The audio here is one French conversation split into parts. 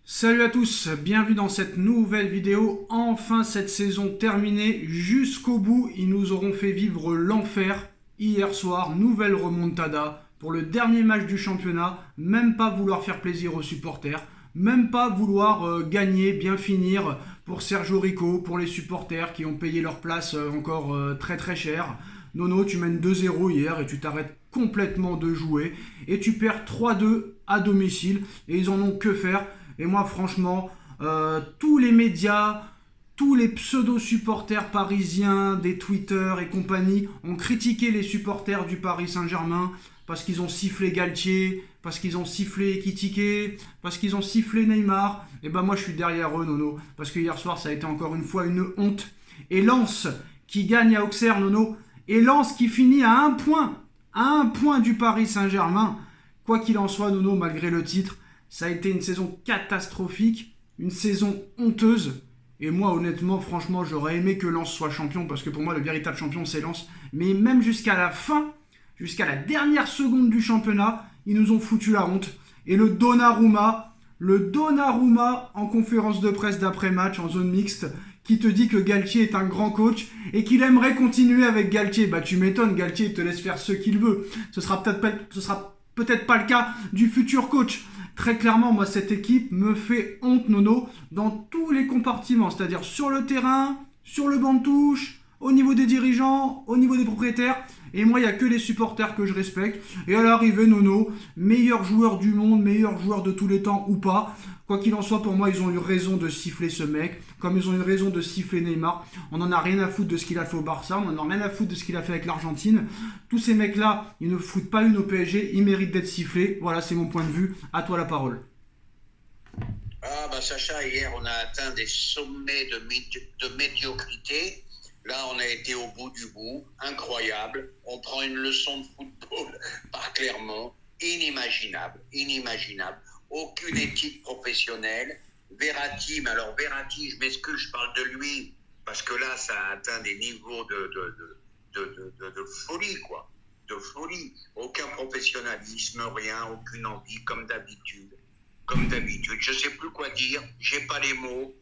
Salut à tous, bienvenue dans cette nouvelle vidéo. Enfin cette saison terminée jusqu'au bout, ils nous auront fait vivre l'enfer. Hier soir, nouvelle remontada pour le dernier match du championnat. Même pas vouloir faire plaisir aux supporters, même pas vouloir gagner, bien finir pour Sergio Rico, pour les supporters qui ont payé leur place encore très très cher. Nono, tu mènes 2-0 hier et tu t'arrêtes complètement de jouer et tu perds 3-2 à domicile et ils en ont que faire. Et moi, franchement, tous les médias, tous les pseudo-supporters parisiens, des Twitter et compagnie, ont critiqué les supporters du Paris Saint-Germain parce qu'ils ont sifflé Galtier, parce qu'ils ont sifflé Ekitike, parce qu'ils ont sifflé Neymar. Et ben moi, je suis derrière eux, Nono, parce que hier soir, ça a été encore une fois une honte. Et Lens, qui gagne à Auxerre, Nono, et Lens qui finit à un point du Paris Saint-Germain. Quoi qu'il en soit, Nono, malgré le titre, ça a été une saison catastrophique, une saison honteuse. Et moi, honnêtement, franchement, j'aurais aimé que Lens soit champion, parce que pour moi, le véritable champion, c'est Lens. Mais même jusqu'à la fin, jusqu'à la dernière seconde du championnat, ils nous ont foutu la honte. Et le Donnarumma en conférence de presse d'après-match, en zone mixte, qui te dit que Galtier est un grand coach et qu'il aimerait continuer avec Galtier. Bah tu m'étonnes, Galtier te laisse faire ce qu'il veut. Ce sera peut-être pas le cas du futur coach. Très clairement, moi, cette équipe me fait honte, Nono, dans tous les compartiments. C'est-à-dire sur le terrain, sur le banc de touche, au niveau des dirigeants, au niveau des propriétaires. Et moi, il n'y a que les supporters que je respecte. Et à l'arrivée, Nono, meilleur joueur du monde, meilleur joueur de tous les temps ou pas. Quoi qu'il en soit, pour moi, ils ont eu raison de siffler ce mec, comme ils ont eu raison de siffler Neymar. On n'en a rien à foutre de ce qu'il a fait au Barça, on n'en a rien à foutre de ce qu'il a fait avec l'Argentine. Tous ces mecs-là, ils ne foutent pas une au PSG, ils méritent d'être sifflés. Voilà, c'est mon point de vue. À toi la parole. Ah bah Sacha, hier on a atteint des sommets de médiocrité. Là on a été au bout du bout, incroyable. On prend une leçon de football par Clermont, inimaginable. Aucune éthique professionnelle. Verratti, mais alors Verratti, je m'excuse, je parle de lui, parce que là ça a atteint des niveaux de folie, quoi. De folie. Aucun professionnalisme, rien, aucune envie, comme d'habitude. Je sais plus quoi dire, j'ai pas les mots,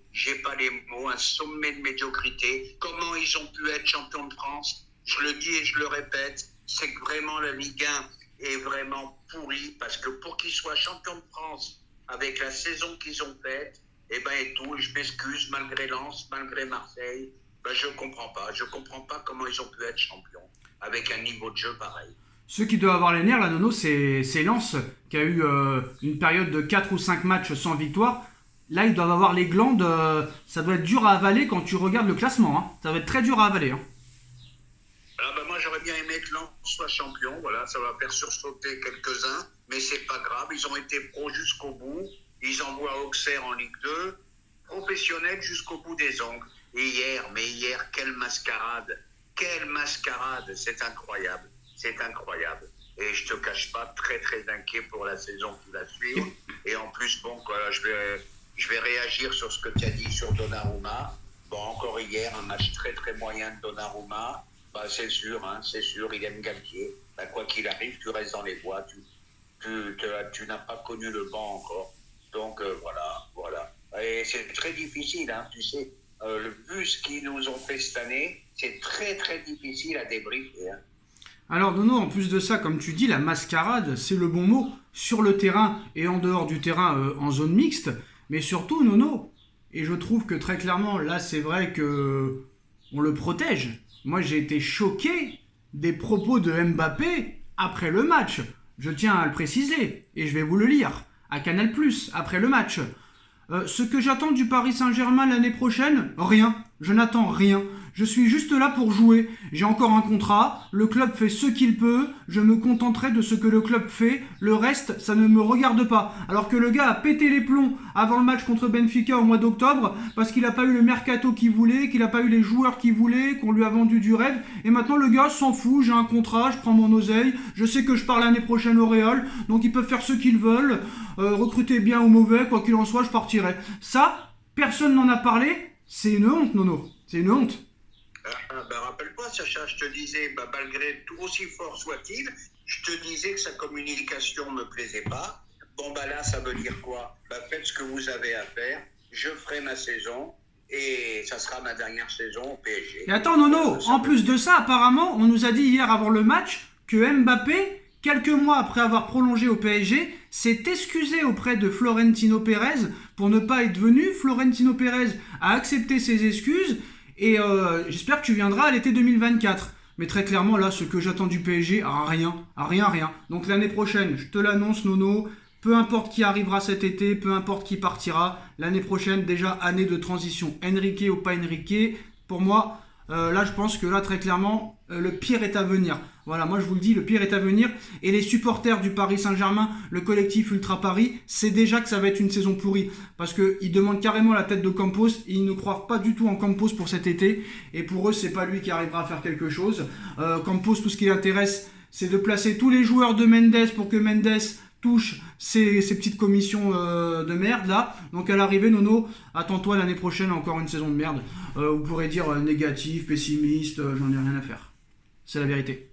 un sommet de médiocrité. Comment ils ont pu être champions de France? Je le dis et je le répète, c'est que vraiment la Ligue 1 est vraiment pourrie, parce que pour qu'ils soient champions de France avec la saison qu'ils ont faite, et tout, je m'excuse, malgré Lens, malgré Marseille, je comprends pas comment ils ont pu être champions avec un niveau de jeu pareil. Ceux qui doivent avoir les nerfs, là, Nono, c'est Lens, qui a eu une période de 4 ou 5 matchs sans victoire. Là, ils doivent avoir les glandes. Ça doit être dur à avaler quand tu regardes le classement. Hein. Ça va être très dur à avaler. Hein. Moi, j'aurais bien aimé que Lens soit champion. Voilà, ça va faire sursauter quelques-uns. Mais c'est pas grave. Ils ont été pros jusqu'au bout. Ils envoient Auxerre en Ligue 2. Professionnels jusqu'au bout des ongles. Et hier, quelle mascarade. C'est incroyable. Et je te cache pas, très très inquiet pour la saison qui va suivre. Et en plus, je vais réagir sur ce que tu as dit sur Donnarumma. Bon, encore hier, un match très très moyen de Donnarumma. C'est sûr, il aime Galtier. Quoi qu'il arrive, tu restes dans les bois. Tu n'as pas connu le banc encore. Donc voilà. Et c'est très difficile, tu sais. Vu ce qu'ils nous ont fait cette année, c'est très très difficile à débriefer. Alors Nono, en plus de ça, comme tu dis, la mascarade, c'est le bon mot, sur le terrain et en dehors du terrain en zone mixte, mais surtout Nono, et je trouve que très clairement, là c'est vrai que on le protège. Moi j'ai été choqué des propos de Mbappé après le match, je tiens à le préciser, et je vais vous le lire, à Canal+, après le match. Ce que j'attends du Paris Saint-Germain l'année prochaine, rien. Je n'attends rien. Je suis juste là pour jouer. J'ai encore un contrat. Le club fait ce qu'il peut. Je me contenterai de ce que le club fait. Le reste, ça ne me regarde pas. Alors que le gars a pété les plombs avant le match contre Benfica au mois d'octobre parce qu'il n'a pas eu le mercato qu'il voulait, qu'il n'a pas eu les joueurs qu'il voulait, qu'on lui a vendu du rêve. Et maintenant, le gars s'en fout. J'ai un contrat, je prends mon oseille. Je sais que je pars l'année prochaine au Real. Donc ils peuvent faire ce qu'ils veulent. Recruter bien ou mauvais, quoi qu'il en soit, je partirai. Ça, personne n'en a parlé. C'est une honte, Nono. C'est une honte. Rappelle-toi, Sacha, je te disais, malgré tout, aussi fort soit-il, je te disais que sa communication ne me plaisait pas. Bon, bah là, ça veut dire quoi? Bah, faites ce que vous avez à faire. Je ferai ma saison et ça sera ma dernière saison au PSG. Et attends, Nono, en plus de ça, apparemment, on nous a dit hier avant le match que Mbappé, quelques mois après avoir prolongé au PSG, s'est excusé auprès de Florentino Pérez pour ne pas être venu. Florentino Pérez a accepté ses excuses et j'espère que tu viendras à l'été 2024. Mais très clairement, là, ce que j'attends du PSG, rien. Donc l'année prochaine, je te l'annonce, Nono, peu importe qui arrivera cet été, peu importe qui partira, l'année prochaine, déjà, année de transition. Enrique ou pas Enrique, pour moi, là, je pense que là, très clairement, le pire est à venir. Voilà, moi je vous le dis, le pire est à venir. Et les supporters du Paris Saint-Germain, le collectif Ultra Paris, c'est déjà que ça va être une saison pourrie. Parce qu'ils demandent carrément la tête de Campos. Et ils ne croient pas du tout en Campos pour cet été. Et pour eux, c'est pas lui qui arrivera à faire quelque chose. Campos, tout ce qui l'intéresse, c'est de placer tous les joueurs de Mendes pour que Mendes touche ces petites commissions de merde là. Donc à l'arrivée, Nono, attends-toi l'année prochaine encore une saison de merde. Vous pourrez dire négatif, pessimiste, j'en ai rien à faire. C'est la vérité.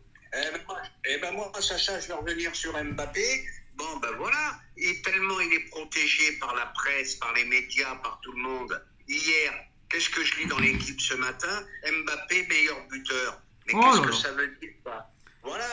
Moi, Sacha, je vais revenir sur Mbappé. Bon, ben voilà, tellement il est protégé par la presse, par les médias, par tout le monde. Hier, qu'est-ce que je lis dans l'équipe ce matin? Mbappé, meilleur buteur. Mais qu'est-ce que ça veut dire ça? Voilà,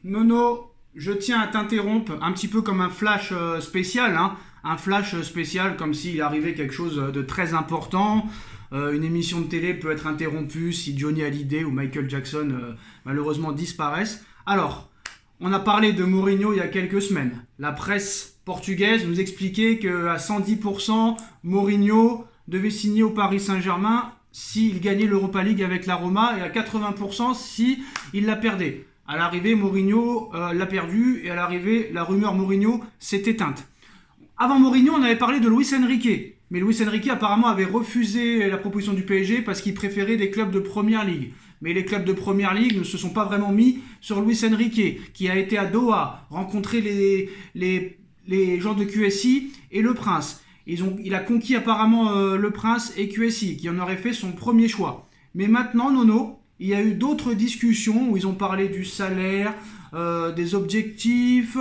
Nono, je tiens à t'interrompre un petit peu comme un flash spécial, hein. Un flash spécial comme s'il arrivait quelque chose de très important. Une émission de télé peut être interrompue si Johnny Hallyday ou Michael Jackson malheureusement disparaissent. Alors, on a parlé de Mourinho il y a quelques semaines. La presse portugaise nous expliquait qu'à 110%, Mourinho devait signer au Paris Saint-Germain s'il gagnait l'Europa League avec la Roma et à 80% s'il la perdait. À l'arrivée, Mourinho l'a perdu et à l'arrivée, la rumeur Mourinho s'est éteinte. Avant Mourinho, on avait parlé de Luis Enrique. Mais Luis Enrique apparemment avait refusé la proposition du PSG parce qu'il préférait des clubs de Première Ligue. Mais les clubs de Première Ligue ne se sont pas vraiment mis sur Luis Enrique, qui a été à Doha, rencontrer les gens de QSI et le Prince. Il a conquis apparemment le Prince et QSI, qui en aurait fait son premier choix. Mais maintenant, Nono, il y a eu d'autres discussions où ils ont parlé du salaire, des objectifs,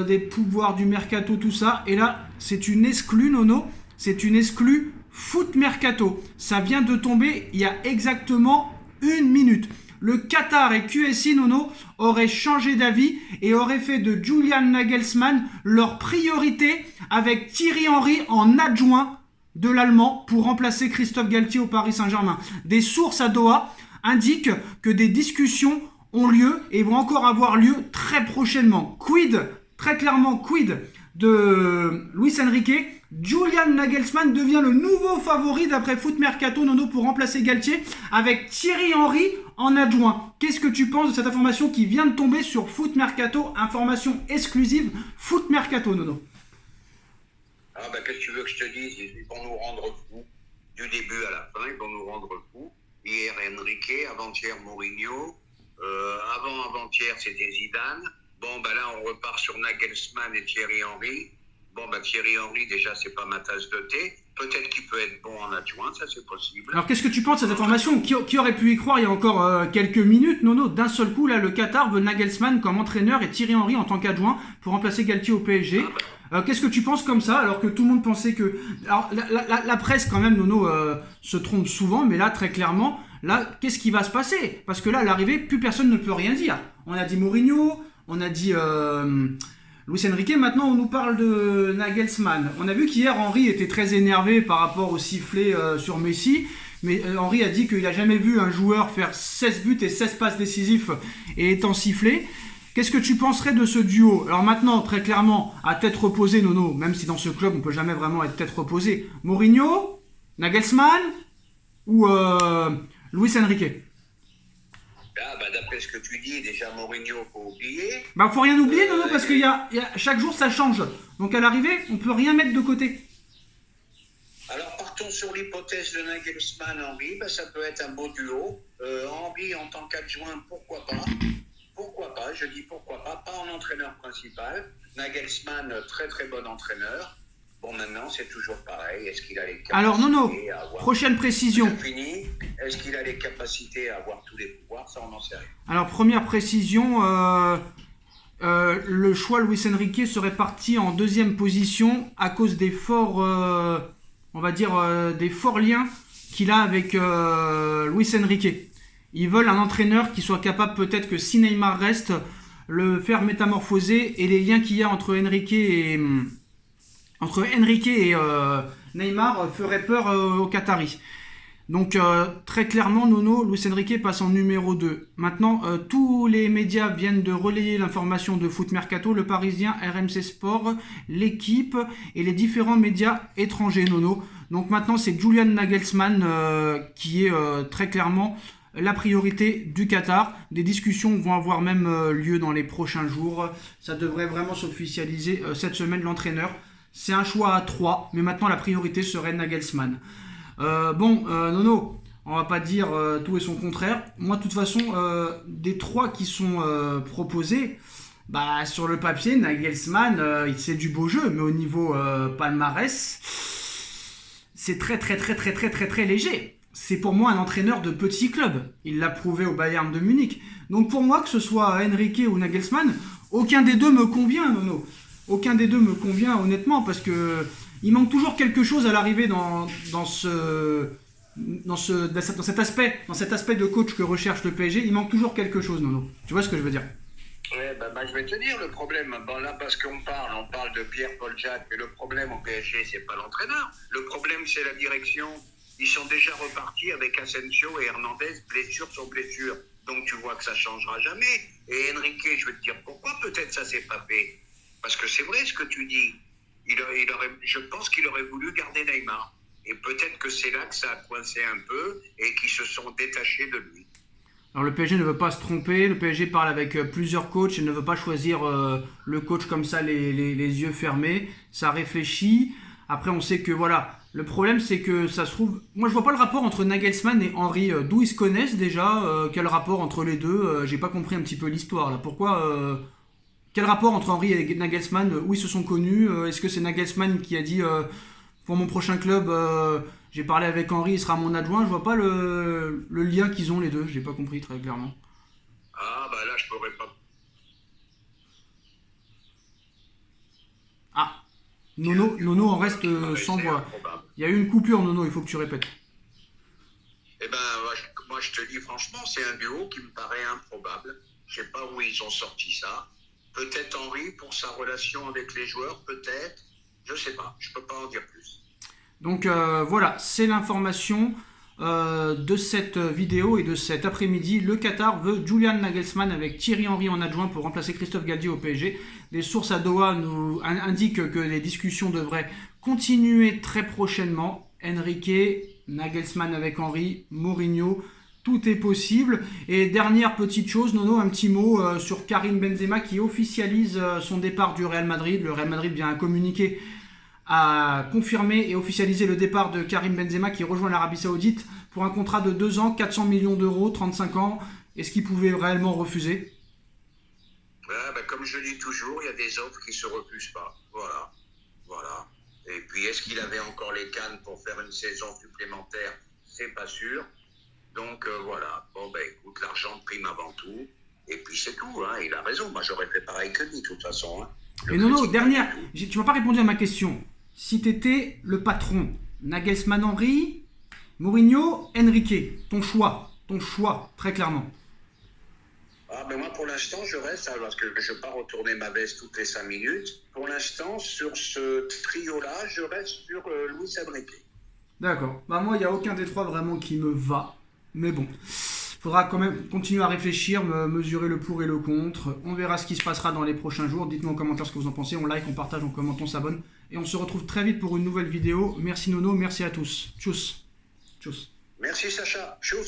des pouvoirs du mercato, tout ça. Et là, c'est une exclue, Nono. C'est une exclue foot mercato. Ça vient de tomber il y a exactement 1 minute. Le Qatar et QSI, Nono, auraient changé d'avis et auraient fait de Julian Nagelsmann leur priorité avec Thierry Henry en adjoint de l'Allemand pour remplacer Christophe Galtier au Paris Saint-Germain. Des sources à Doha indiquent que des discussions ont lieu et vont encore avoir lieu très prochainement. Très clairement, quid de Luis Enrique? Julian Nagelsmann devient le nouveau favori d'après Foot Mercato, Nono, pour remplacer Galtier avec Thierry Henry en adjoint. Qu'est-ce que tu penses de cette information qui vient de tomber sur Foot Mercato? Information exclusive Foot Mercato, Nono. Qu'est-ce que tu veux que je te dise? Ils vont nous rendre fous. Du début à la fin, ils vont nous rendre fous. Hier, Enrique, avant-hier, Mourinho. Avant-hier, c'était Zidane. Là, on repart sur Nagelsmann et Thierry Henry. Thierry Henry, déjà, c'est pas ma tasse de thé. Peut-être qu'il peut être bon en adjoint, ça c'est possible. Alors, qu'est-ce que tu penses de cette information? Qui aurait pu y croire il y a encore quelques minutes, Nono? D'un seul coup, là, le Qatar veut Nagelsmann comme entraîneur et Thierry Henry en tant qu'adjoint pour remplacer Galtier au PSG. Qu'est-ce que tu penses comme ça, alors que tout le monde pensait que... Alors, la presse, quand même, Nono, se trompe souvent, mais là, très clairement, là, qu'est-ce qui va se passer? Parce que là, à l'arrivée, plus personne ne peut rien dire. On a dit Mourinho, on a dit... Luis Enrique, maintenant on nous parle de Nagelsmann. On a vu qu'hier Henry était très énervé par rapport au sifflet sur Messi, mais Henry a dit qu'il n'a jamais vu un joueur faire 16 buts et 16 passes décisifs et étant sifflé. Qu'est-ce que tu penserais de ce duo? Alors maintenant, très clairement, à tête reposée, Nono, même si dans ce club on ne peut jamais vraiment être tête reposée, Mourinho, Nagelsmann ou Luis Enrique? D'après ce que tu dis, déjà Mourinho, faut oublier. Faut rien oublier, Nono, parce que chaque jour ça change. Donc à l'arrivée, on peut rien mettre de côté. Alors partons sur l'hypothèse de Nagelsmann-Henry, ça peut être un beau duo. Henry en tant qu'adjoint, pourquoi pas? Pourquoi pas, je dis pourquoi pas en entraîneur principal. Nagelsmann, très très bon entraîneur. Maintenant, c'est toujours pareil. Est-ce qu'il a les capacités? Alors, Nono, à avoir... prochaine précision. Est-ce qu'il a les capacités à avoir tous les pouvoirs? Ça, on n'en sait rien. Alors, première précision, le choix Luis Enrique serait parti en deuxième position à cause des forts, on va dire, des forts liens qu'il a avec Luis Enrique. Ils veulent un entraîneur qui soit capable, peut-être que si Neymar reste, le faire métamorphoser, et les liens qu'il y a entre Enrique et Neymar feraient peur aux Qataris. Donc très clairement, Nono, Luis Enrique passe en numéro 2. Maintenant, tous les médias viennent de relayer l'information de Foot Mercato, Le Parisien, RMC Sport, L'Équipe et les différents médias étrangers, Nono. Donc maintenant, c'est Julian Nagelsmann qui est très clairement la priorité du Qatar. Des discussions vont avoir même lieu dans les prochains jours. Ça devrait vraiment s'officialiser cette semaine, l'entraîneur. C'est un choix à 3, mais maintenant la priorité serait Nagelsmann. Nono, on va pas dire tout et son contraire. Moi, de toute façon, des 3 qui sont proposés, sur le papier, Nagelsmann, c'est du beau jeu, mais au niveau palmarès, c'est très léger. C'est pour moi un entraîneur de petit club. Il l'a prouvé au Bayern de Munich. Donc pour moi, que ce soit Enrique ou Nagelsmann, aucun des deux me convient, Nono. Aucun des deux me convient, honnêtement, parce que il manque toujours quelque chose à l'arrivée dans cet aspect de coach que recherche le PSG. Il manque toujours quelque chose, Nono. Tu vois ce que je veux dire? Ouais, je vais te dire le problème. Là, parce qu'on parle de Pierre-Paul Jacques, mais le problème au PSG, c'est pas l'entraîneur. Le problème, c'est la direction. Ils sont déjà repartis avec Asensio et Hernandez, blessure sur blessure. Donc tu vois que ça changera jamais. Et Enrique, je vais te dire pourquoi peut-être ça s'est pas fait. Parce que c'est vrai ce que tu dis. Je pense qu'il aurait voulu garder Neymar. Et peut-être que c'est là que ça a coincé un peu et qu'ils se sont détachés de lui. Alors le PSG ne veut pas se tromper. Le PSG parle avec plusieurs coachs. Il ne veut pas choisir le coach comme ça, les yeux fermés. Ça réfléchit. Après, on sait que voilà. Le problème, c'est que ça se trouve... Moi, je vois pas le rapport entre Nagelsmann et Henry. D'où ils se connaissent déjà. Quel rapport entre les deux? J'ai pas compris un petit peu l'histoire là. Pourquoi... Quel rapport entre Henry et Nagelsmann? Où ils se sont connus? Est-ce que c'est Nagelsmann qui a dit pour mon prochain club, j'ai parlé avec Henry, il sera mon adjoint? Je vois pas le lien qu'ils ont les deux. J'ai pas compris très clairement. Ah là, je pourrais pas. Ah, Nono en reste sans voix. Il y a eu une coupure, Nono, il faut que tu répètes. Moi je te dis franchement, c'est un duo qui me paraît improbable. Je sais pas où ils ont sorti ça. Peut-être Henry pour sa relation avec les joueurs, peut-être. Je sais pas, je peux pas en dire plus. Donc voilà, c'est l'information de cette vidéo et de cet après-midi. Le Qatar veut Julian Nagelsmann avec Thierry Henry en adjoint pour remplacer Christophe Galtier au PSG. Des sources à Doha nous indiquent que les discussions devraient continuer très prochainement. Enrique, Nagelsmann avec Henry, Mourinho, tout est possible. Et dernière petite chose, Nono, un petit mot sur Karim Benzema qui officialise son départ du Real Madrid. Le Real Madrid vient à communiquer, à confirmer et officialiser le départ de Karim Benzema qui rejoint l'Arabie Saoudite pour un contrat de 2 ans, 400 millions d'euros, 35 ans. Est-ce qu'il pouvait réellement refuser? Comme je dis toujours, il y a des offres qui ne se refusent pas. Voilà. Et puis, est-ce qu'il avait encore les cannes pour faire une saison supplémentaire? C'est pas sûr. Donc voilà. Écoute, l'argent prime avant tout. Et puis c'est tout. Il a raison. Moi, j'aurais fait pareil que lui, de toute façon. Mais Nono, dernière. Tu m'as pas répondu à ma question. Si tu étais le patron, Nagelsmann, Henry, Mourinho, Enrique, ton choix, très clairement. Moi, pour l'instant, je reste, parce que je ne vais pas retourner ma veste toutes les 5 minutes. Pour l'instant, sur ce trio-là, je reste sur Luis Enrique. D'accord. Moi, il n'y a aucun des 3 vraiment qui me va. Mais bon, il faudra quand même continuer à réfléchir, mesurer le pour et le contre. On verra ce qui se passera dans les prochains jours. Dites-nous en commentaire ce que vous en pensez. On like, on partage, on commente, on s'abonne. Et on se retrouve très vite pour une nouvelle vidéo. Merci Nono, merci à tous. Tchuss. Merci Sacha. Tchuss.